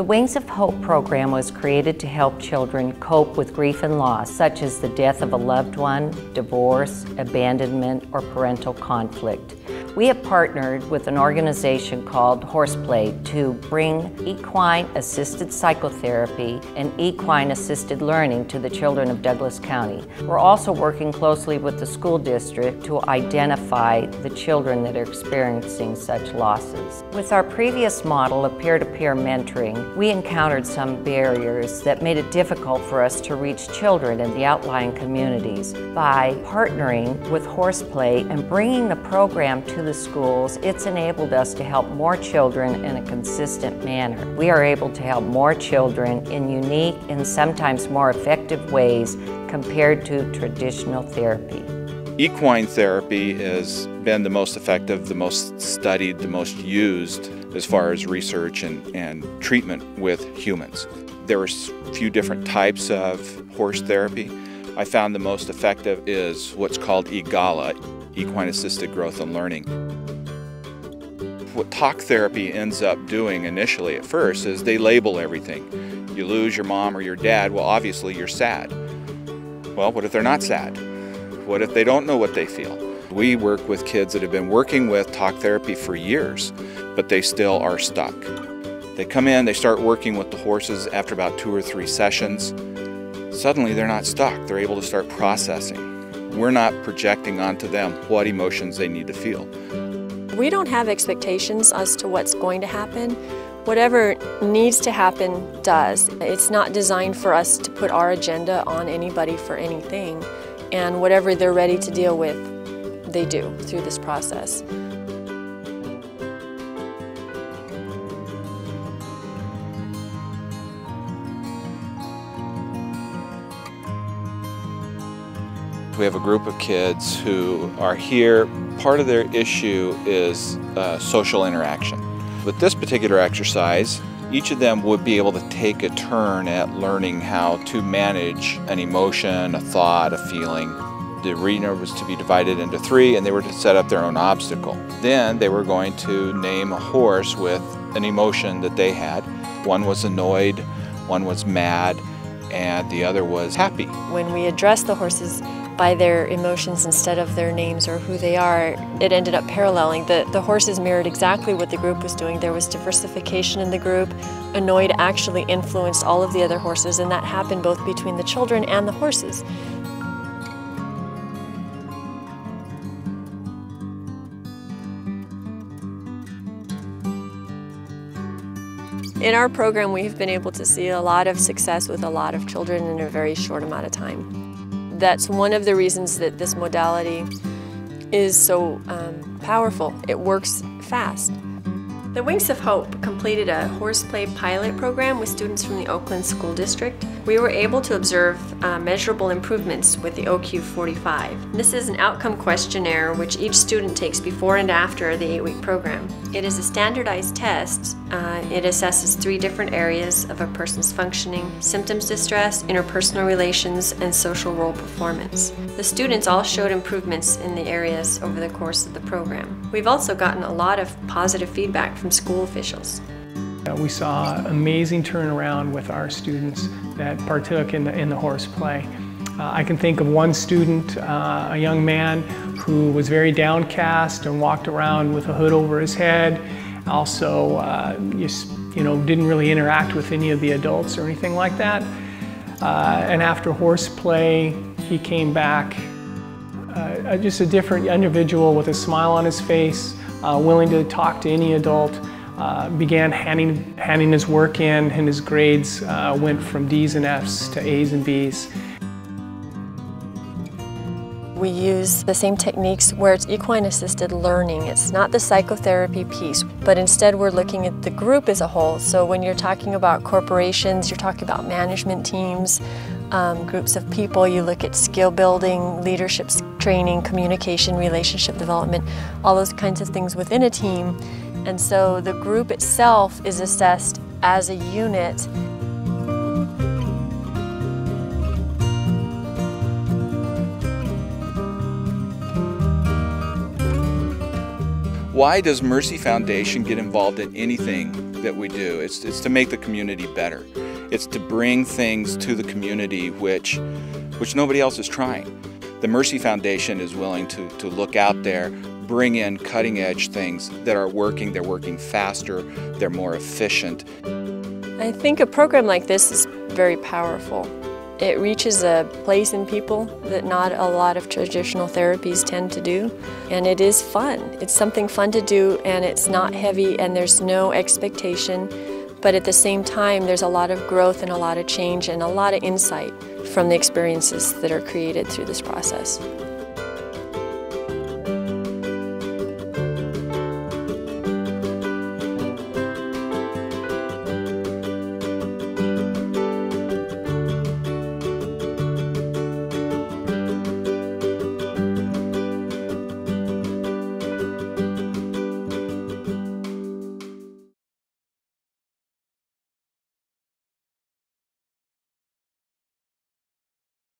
The Wings of Hope program was created to help children cope with grief and loss, such as the death of a loved one, divorce, abandonment, or parental conflict. We have partnered with an organization called Horseplay to bring equine-assisted psychotherapy and equine-assisted learning to the children of Douglas County. We're also working closely with the school district to identify the children that are experiencing such losses. With our previous model of peer-to-peer mentoring, we encountered some barriers that made it difficult for us to reach children in the outlying communities. By partnering with Horseplay and bringing the program to the schools, it's enabled us to help more children in a consistent manner. We are able to help more children in unique and sometimes more effective ways compared to traditional therapy. Equine therapy has been the most effective, the most studied, the most used as far as research and treatment with humans. There are a few different types of horse therapy. I found the most effective is what's called EAGALA, Equine Assisted Growth and Learning. What talk therapy ends up doing initially at first is they label everything. You lose your mom or your dad, well obviously you're sad. Well, what if they're not sad? What if they don't know what they feel? We work with kids that have been working with talk therapy for years, but they still are stuck. They come in, they start working with the horses after about 2 or 3 sessions. Suddenly they're not stuck, they're able to start processing. We're not projecting onto them what emotions they need to feel. We don't have expectations as to what's going to happen. Whatever needs to happen does. It's not designed for us to put our agenda on anybody for anything. And whatever they're ready to deal with, they do through this process. We have a group of kids who are here. Part of their issue is social interaction. With this particular exercise, each of them would be able to take a turn at learning how to manage an emotion, a thought, a feeling. The arena was to be divided into 3 and they were to set up their own obstacle. Then they were going to name a horse with an emotion that they had. One was annoyed, one was mad, and the other was happy. When we address the horses by their emotions instead of their names or who they are, it ended up paralleling. The horses mirrored exactly what the group was doing. There was diversification in the group. Annoyed actually influenced all of the other horses, and that happened both between the children and the horses. In our program, we've been able to see a lot of success with a lot of children in a very short amount of time. That's one of the reasons that this modality is so powerful. It works fast. The Wings of Hope completed a horseplay pilot program with students from the Oakland School District. We were able to observe measurable improvements with the OQ45. This is an outcome questionnaire which each student takes before and after the 8-week program. It is a standardized test. It assesses 3 different areas of a person's functioning: symptoms distress, interpersonal relations, and social role performance. The students all showed improvements in the areas over the course of the program. We've also gotten a lot of positive feedback from school officials. We saw amazing turnaround with our students that partook in the horseplay. I can think of one student, a young man who was very downcast and walked around with a hood over his head. Also, didn't really interact with any of the adults or anything like that. And after horseplay, he came back just a different individual with a smile on his face, willing to talk to any adult. Began handing his work in, and his grades went from D's and F's to A's and B's. We use the same techniques where it's equine-assisted learning. It's not the psychotherapy piece, but instead we're looking at the group as a whole. So when you're talking about corporations, you're talking about management teams, groups of people, you look at skill building, leadership training, communication, relationship development, all those kinds of things within a team. And so the group itself is assessed as a unit. Why does Mercy Foundation get involved in anything that we do? It's to make the community better. It's to bring things to the community which nobody else is trying. The Mercy Foundation is willing to look out there, bring in cutting-edge things that are working. They're working faster, they're more efficient. I think a program like this is very powerful. It reaches a place in people that not a lot of traditional therapies tend to do, and it is fun. It's something fun to do, and it's not heavy, and there's no expectation, but at the same time there's a lot of growth and a lot of change and a lot of insight from the experiences that are created through this process.